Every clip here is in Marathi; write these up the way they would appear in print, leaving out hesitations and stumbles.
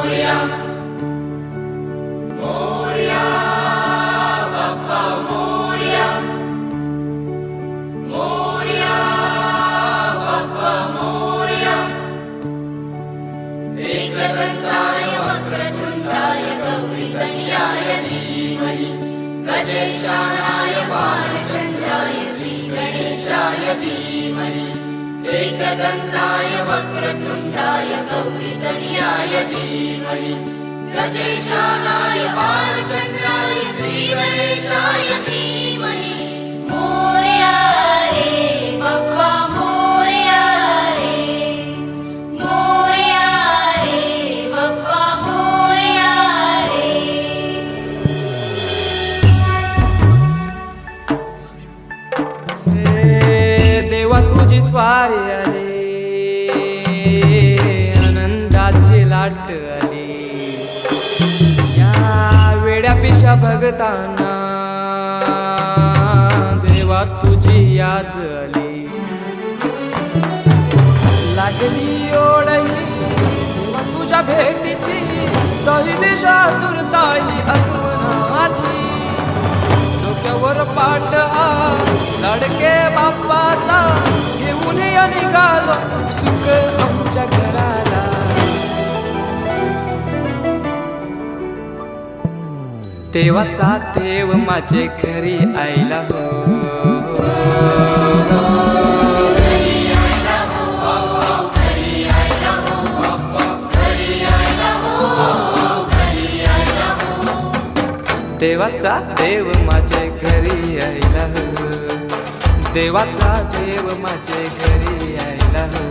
मोरया मोरया बाप्पा मोरया मोरया बाप्पा मोरया एकदंताय वक्रतुंडाय गौरीतनयाय धीमहि गजेशानाय बालचंद्राय श्री गणेशाय धीमहि एकदंताय वक्रतुंडाय गौरीतनयाय धीमहि गजेशानाय बालचंद्राय श्री गणेशाय धीमहि मोरया रे बाप्पा मोरया रे मोरया रे बाप्पा मोरया रे देवा तुझी स्वारी आली आनंदाची लाट आली या वेड्या पिशा भगतांना देवा तुझी याद आली लागली ओढही देवा तुझ्या भेटीची तही दिशा दुर्ताई आगमनाची डोक्यावर पाट हा लाडके बाप्पाचा घेऊन निघालो सुख आमच्या घराला देवाचा देव माझे घरी आयला हो देवाचा देव माझे घरी आयला हो देवाचा देव माझे घरी आयला हो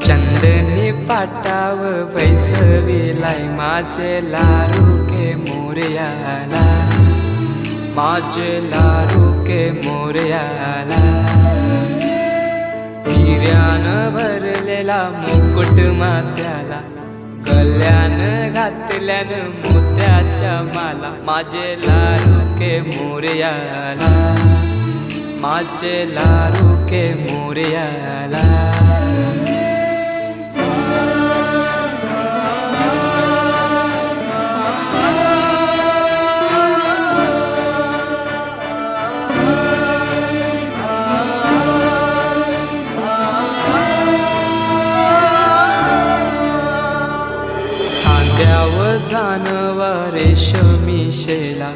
चंदनी पाटाव बैसविलाय माझे लाडके मोरयाला माझे लाडके मोरयाला हिऱ्यानं भरलेला मुकुट माथ्याला गल्यान घातल्यानं मोत्याच्या माला माझे लाडके मोरयाला माझे लाडके मोरयाला जानवा रेशमी शेला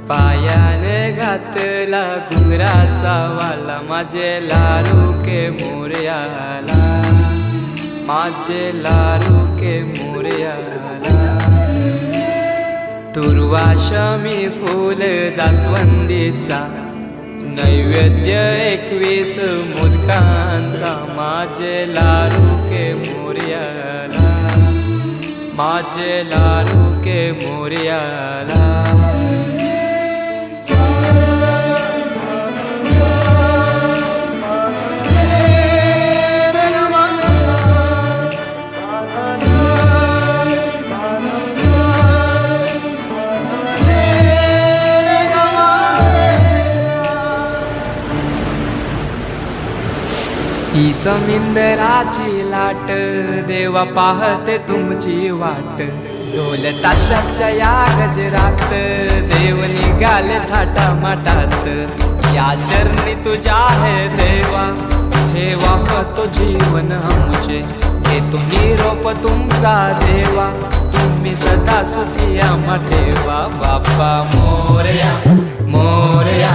पायाने घातला घुंगराचा वाला माझे लाडके मोरयाला माझे लाडके मोरयाला दुर्वाशमी फूल जास्वंदीचा नैवेद्य 21 मोदकांचा माझे लाडके मोरयाला माझे लाडके मोरयाला ही समिंदराची लाट देवा पाहते तुमची वाट ढोल ताशाच्या या गजरात देव निघाले थाटा माटात या चरणी तुझ्या है देवा ठेवा तो जीवन आमचे हे तू निरोप तुमचा देवा तुम्ही सदा सुखी आम्हा ठेवा बाप्पा मोरया मोरया